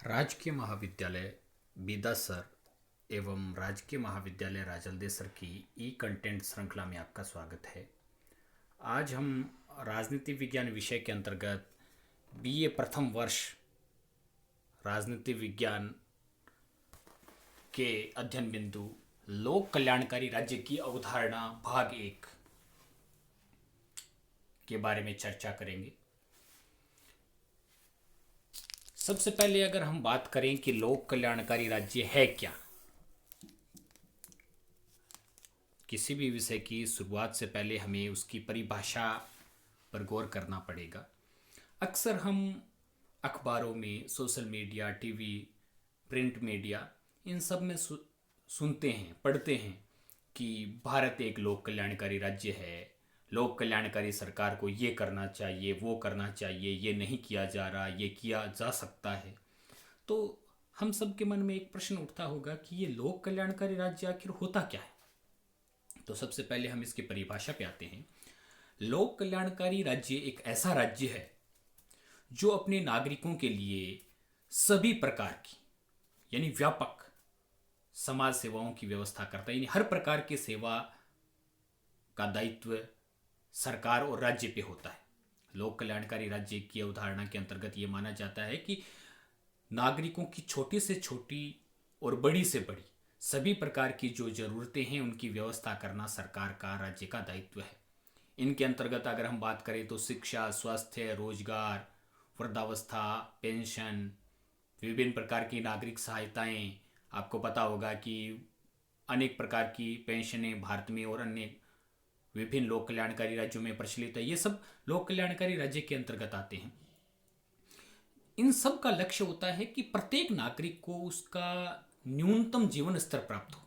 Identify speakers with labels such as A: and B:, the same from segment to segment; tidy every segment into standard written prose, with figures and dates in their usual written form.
A: राजकीय महाविद्यालय बीदासर एवं राजकीय महाविद्यालय राजलदेसर की ई कंटेंट श्रृंखला में आपका स्वागत है। आज हम राजनीति विज्ञान विषय के अंतर्गत बीए प्रथम वर्ष राजनीति विज्ञान के अध्ययन बिंदु लोक कल्याणकारी राज्य की अवधारणा भाग 1 के बारे में चर्चा करेंगे। सबसे पहले अगर हम बात करें कि लोक कल्याणकारी राज्य है क्या, किसी भी विषय की शुरुआत से पहले हमें उसकी परिभाषा पर गौर करना पड़ेगा। अक्सर हम अखबारों में, social media, TV, print media, इन सब में सुनते हैं, पढ़ते हैं कि भारत एक लोक कल्याणकारी राज्य है, लोक कल्याणकारी सरकार को ये करना चाहिए, वो करना चाहिए, ये नहीं किया जा रहा, ये किया जा सकता है। तो हम सब के मन में एक प्रश्न उठता होगा कि ये लोक कल्याणकारी राज्य आखिर होता क्या है। तो सबसे पहले हम इसकी परिभाषा पे आते हैं। लोक कल्याणकारी राज्य एक ऐसा राज्य है जो अपने नागरिकों के लिए सभी प्रकार की यानी व्यापक समाज सेवाओं की व्यवस्था करता है। यानी हर प्रकार की सेवा का दायित्व सरकार और राज्य पे होता है। लोक कल्याणकारी राज्य की अवधारणा के अंतर्गत ये माना जाता है कि नागरिकों की छोटी से छोटी और बड़ी से बड़ी सभी प्रकार की जो जरूरतें हैं उनकी व्यवस्था करना सरकार का, राज्य का दायित्व है। इनके अंतर्गत अगर हम बात करें तो शिक्षा, स्वास्थ्य, रोजगार, वृद्धावस्था, पेंशन, विभिन्न प्रकार की नागरिक सहायताएं। आपको पता होगा कि अनेक प्रकार की पेंशनें भारत में और अन्य विभिन्न लोक कल्याणकारी राज्यों में प्रचलित है। ये सब लोक कल्याणकारी राज्य के अंतर्गत आते हैं। इन सब का लक्ष्य होता है कि प्रत्येक नागरिक को उसका न्यूनतम जीवन स्तर प्राप्त हो,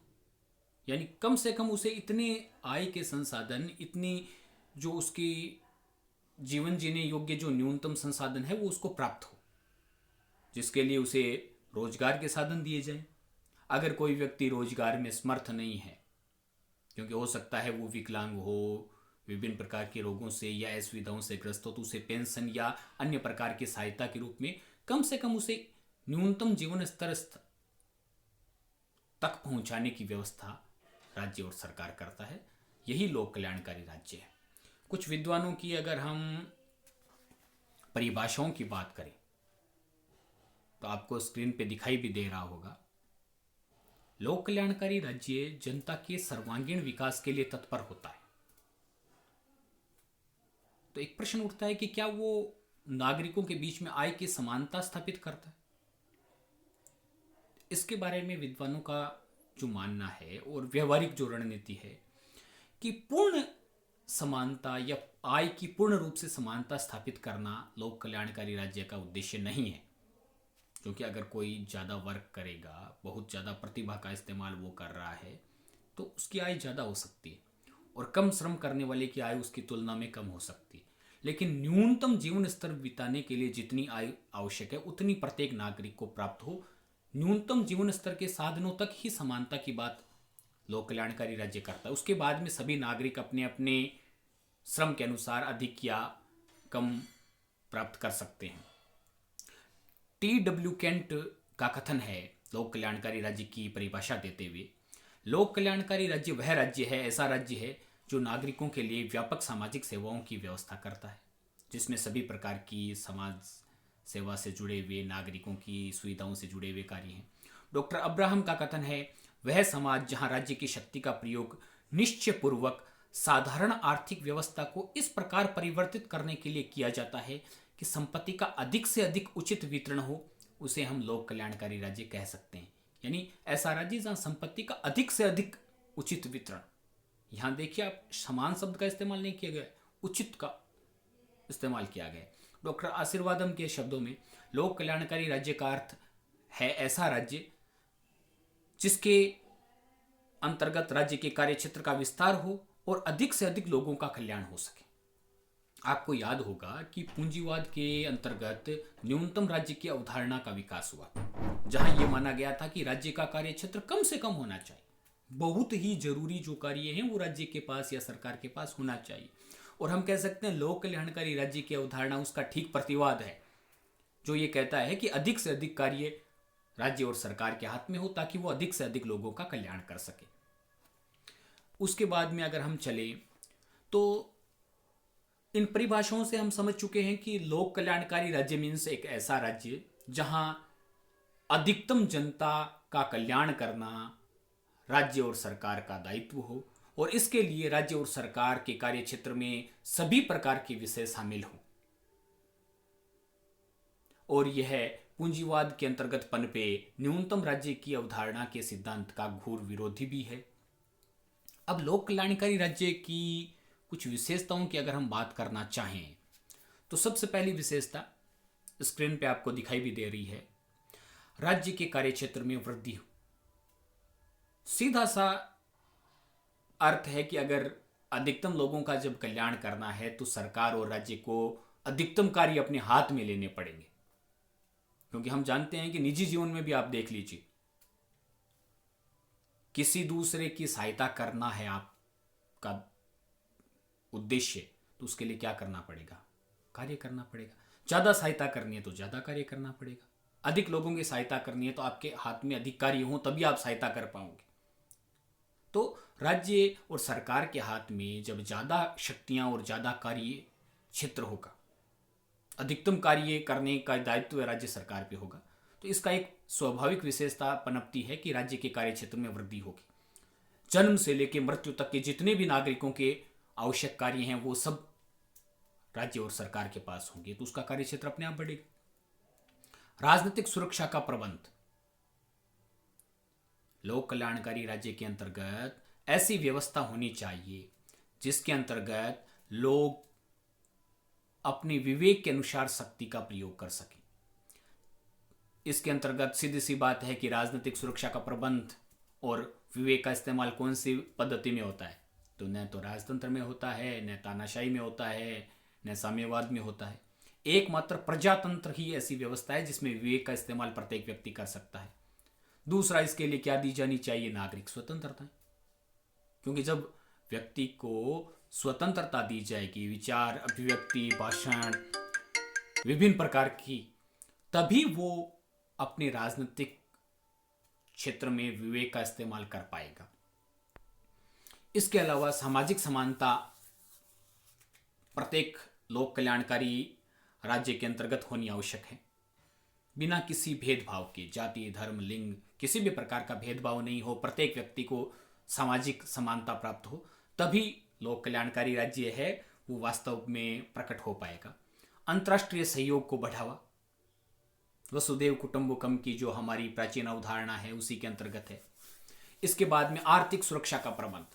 A: यानी कम से कम उसे इतने आय के संसाधन, इतनी जो उसकी जीवन जीने योग्य जो न्यूनतम संसाधन है वो उसको प्राप्त हो, जिसके लिए उसे रोजगार के साधन दिए जाएं। अगर कोई व्यक्ति रोजगार में समर्थ नहीं है, क्योंकि हो सकता है वो विकलांग हो, विभिन्न प्रकार के रोगों से या असुविधाओं से ग्रस्त हो, तो उसे पेंशन या अन्य प्रकार की सहायता के रूप में कम से कम उसे न्यूनतम जीवन स्तर तक पहुंचाने की व्यवस्था राज्य और सरकार करता है। यही लोक कल्याणकारी राज्य है। कुछ विद्वानों की अगर हम परिभाषाओं की बात करें तो आपको स्क्रीन पे दिखाई भी दे रहा होगा। लोक कल्याणकारी राज्य जनता के सर्वांगीण विकास के लिए तत्पर होता है। तो एक प्रश्न उठता है कि क्या वो नागरिकों के बीच में आय की समानता स्थापित करता है। इसके बारे में विद्वानों का जो मानना है और व्यवहारिक जो रणनीति है कि पूर्ण समानता या आय की पूर्ण रूप से समानता स्थापित करना लोक कल्याणकारी राज्य का उद्देश्य नहीं है। क्योंकि अगर कोई ज़्यादा वर्क करेगा, बहुत ज़्यादा प्रतिभा का इस्तेमाल वो कर रहा है, तो उसकी आय ज़्यादा हो सकती है और कम श्रम करने वाले की आय उसकी तुलना में कम हो सकती है। लेकिन न्यूनतम जीवन स्तर बिताने के लिए जितनी आय आवश्यक है उतनी प्रत्येक नागरिक को प्राप्त हो। न्यूनतम जीवन स्तर के साधनों तक ही समानता की बात लोक कल्याणकारी राज्य करता है। उसके बाद में सभी नागरिक अपने अपने श्रम के अनुसार अधिक या कम प्राप्त कर सकते हैं। T.W. केंट का कथन है लोक कल्याणकारी राज्य की परिभाषा देते हुए, लोक कल्याणकारी राज्य वह राज्य है, ऐसा राज्य है जो नागरिकों के लिए व्यापक सामाजिक सेवाओं की व्यवस्था करता है, जिसमें सभी प्रकार की समाज सेवा से जुड़े हुए, नागरिकों की सुविधाओं से जुड़े हुए कार्य हैं। डॉक्टर अब्राहम का कथन है, वह समाज जहां राज्य की शक्ति का प्रयोग निश्चयपूर्वक साधारण आर्थिक व्यवस्था को इस प्रकार परिवर्तित करने के लिए किया जाता है कि संपत्ति का अधिक से अधिक उचित वितरण हो, उसे हम लोक कल्याणकारी राज्य कह सकते हैं। यानी ऐसा राज्य जहां संपत्ति का अधिक से अधिक उचित वितरण, यहां देखिए आप समान शब्द का इस्तेमाल नहीं किया गया, उचित का इस्तेमाल किया गया। डॉक्टर आशीर्वादम के शब्दों में लोक कल्याणकारी राज्य का अर्थ है ऐसा राज्य जिसके अंतर्गत राज्य के कार्यक्षेत्र का विस्तार हो और अधिक से अधिक लोगों का कल्याण हो सके। आपको याद होगा कि पूंजीवाद के अंतर्गत न्यूनतम राज्य की अवधारणा का विकास हुआ, जहां यह माना गया था कि राज्य का कार्यक्षेत्र कम से कम होना चाहिए। बहुत ही जरूरी जो कार्य हैं वो राज्य के पास या सरकार के पास होना चाहिए। और हम कह सकते हैं लोक कल्याणकारी राज्य की अवधारणा उसका ठीक प्रतिवाद है, जो ये कहता है कि अधिक से अधिक कार्य राज्य और सरकार के हाथ में हो, ताकि वो अधिक से अधिक लोगों का कल्याण कर सके। उसके बाद में अगर हम चले तो इन परिभाषाओं से हम समझ चुके हैं कि लोक कल्याणकारी राज्य मीन्स एक ऐसा राज्य जहां अधिकतम जनता का कल्याण करना राज्य और सरकार का दायित्व हो, और इसके लिए राज्य और सरकार के कार्य क्षेत्र में सभी प्रकार के विषय शामिल हों, और यह पूंजीवाद के अंतर्गत पनपे न्यूनतम राज्य की अवधारणा के सिद्धांत का घोर विरोधी भी है। अब लोक कल्याणकारी राज्य की कुछ विशेषताओं की अगर हम बात करना चाहें तो सबसे पहली विशेषता स्क्रीन पे आपको दिखाई भी दे रही है, राज्य के कार्यक्षेत्र में वृद्धि हो। सीधा सा अर्थ है कि अगर अधिकतम लोगों का जब कल्याण करना है तो सरकार और राज्य को अधिकतम कार्य अपने हाथ में लेने पड़ेंगे, क्योंकि हम जानते हैं कि निजी जीवन में भी आप देख लीजिए, किसी दूसरे की सहायता करना है आपका उद्देश्य, तो उसके लिए क्या करना पड़ेगा? कार्य करना पड़ेगा। ज्यादा सहायता करनी है तो ज्यादा कार्य करना पड़ेगा। अधिक लोगों की सहायता करनी है तो आपके हाथ में अधिक कार्य हो, तभी आप सहायता कर पाओगे। तो राज्य और सरकार के हाथ में जब ज्यादा शक्तियां और ज्यादा कार्य क्षेत्र होगा, अधिकतम कार्य करने का दायित्व राज्य सरकार पे होगा, तो इसका एक स्वाभाविक विशेषता पनपती है कि राज्य के कार्य क्षेत्र में वृद्धि होगी। जन्म से लेकर मृत्यु तक के जितने भी नागरिकों के आवश्यक कार्य हैं वो सब राज्य और सरकार के पास होंगे, तो उसका कार्य क्षेत्र अपने आप बढ़ेगा। राजनीतिक सुरक्षा का प्रबंध, लोक कल्याणकारी राज्य के अंतर्गत ऐसी व्यवस्था होनी चाहिए जिसके अंतर्गत लोग अपने विवेक के अनुसार शक्ति का प्रयोग कर सकें। इसके अंतर्गत सीधी सी बात है कि राजनीतिक सुरक्षा का प्रबंध और विवेक का इस्तेमाल कौन सी पद्धति में होता है? तो न तो राजतंत्र में होता है, न तानाशाही में होता है, न साम्यवाद में होता है। एकमात्र प्रजातंत्र ही ऐसी व्यवस्था है जिसमें विवेक का इस्तेमाल प्रत्येक व्यक्ति कर सकता है। दूसरा, इसके लिए क्या दी जानी चाहिए? नागरिक स्वतंत्रता, क्योंकि जब व्यक्ति को स्वतंत्रता दी जाएगी, विचार, अभिव्यक्ति, भाषण, विभिन्न प्रकार की, तभी वो अपने राजनीतिक क्षेत्र में विवेक का इस्तेमाल कर पाएगा। इसके अलावा सामाजिक समानता प्रत्येक लोक कल्याणकारी राज्य के अंतर्गत होनी आवश्यक है, बिना किसी भेदभाव के। जाति, धर्म, लिंग, किसी भी प्रकार का भेदभाव नहीं हो, प्रत्येक व्यक्ति को सामाजिक समानता प्राप्त हो, तभी लोक कल्याणकारी राज्य है वो वास्तव में प्रकट हो पाएगा। अंतर्राष्ट्रीय सहयोग को बढ़ावा, वसुधैव कुटुंबकम की जो हमारी प्राचीन अवधारणा है उसी के अंतर्गत है। इसके बाद में आर्थिक सुरक्षा का प्रबंध।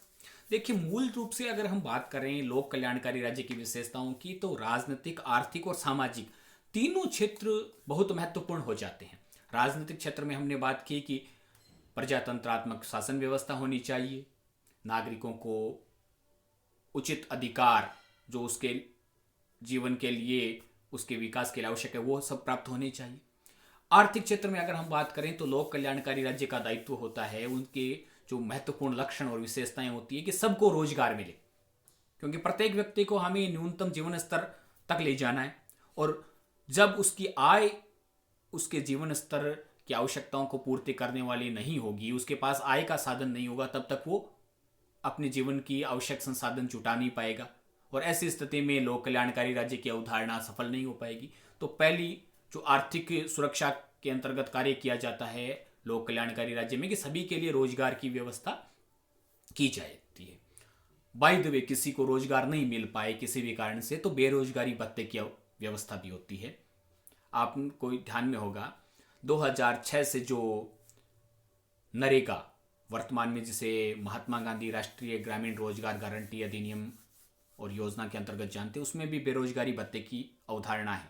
A: देखिए, मूल रूप से अगर हम बात करें लोक कल्याणकारी राज्य की विशेषताओं की, तो राजनीतिक, आर्थिक और सामाजिक तीनों क्षेत्र बहुत महत्वपूर्ण हो जाते हैं। राजनीतिक क्षेत्र में हमने बात की कि प्रजातंत्रात्मक शासन व्यवस्था होनी चाहिए, नागरिकों को उचित अधिकार जो उसके जीवन के लिए, उसके विकास के लिए आवश्यक है, वो सब प्राप्त होने चाहिए। आर्थिक क्षेत्र में अगर हम बात करें तो लोक कल्याणकारी राज्य का दायित्व होता है, उनके जो महत्वपूर्ण लक्षण और विशेषताएं होती है कि सबको रोजगार मिले, क्योंकि प्रत्येक व्यक्ति को हमें न्यूनतम जीवन स्तर तक ले जाना है, और जब उसकी आय उसके जीवन स्तर की आवश्यकताओं को पूर्ति करने वाली नहीं होगी, उसके पास आय का साधन नहीं होगा, तब तक वो अपने जीवन की आवश्यक संसाधन जुटा नहीं पाएगा, और ऐसी स्थिति में लोक कल्याणकारी राज्य की अवधारणा सफल नहीं हो पाएगी। तो पहली जो आर्थिक सुरक्षा के अंतर्गत कार्य किया जाता है लोक कल्याणकारी राज्य में, कि सभी के लिए रोजगार की व्यवस्था की जाती है। बाय द वे, किसी को रोजगार नहीं मिल पाए किसी भी कारण से, तो बेरोजगारी भत्ते की व्यवस्था भी होती है। आपको ध्यान में होगा 2006 से जो नरेगा, वर्तमान में जिसे महात्मा गांधी राष्ट्रीय ग्रामीण रोजगार गारंटी अधिनियम और योजना के अंतर्गत जानते हैं, उसमें भी बेरोजगारी भत्ते की अवधारणा है।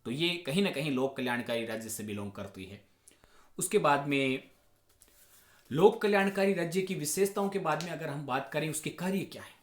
A: तो ये कहीं ना कहीं लोक कल्याणकारी राज्य से बिलोंग करती है। उसके बाद में लोक कल्याणकारी राज्य की विशेषताओं के बाद में अगर हम बात करें उसके कार्य क्या है,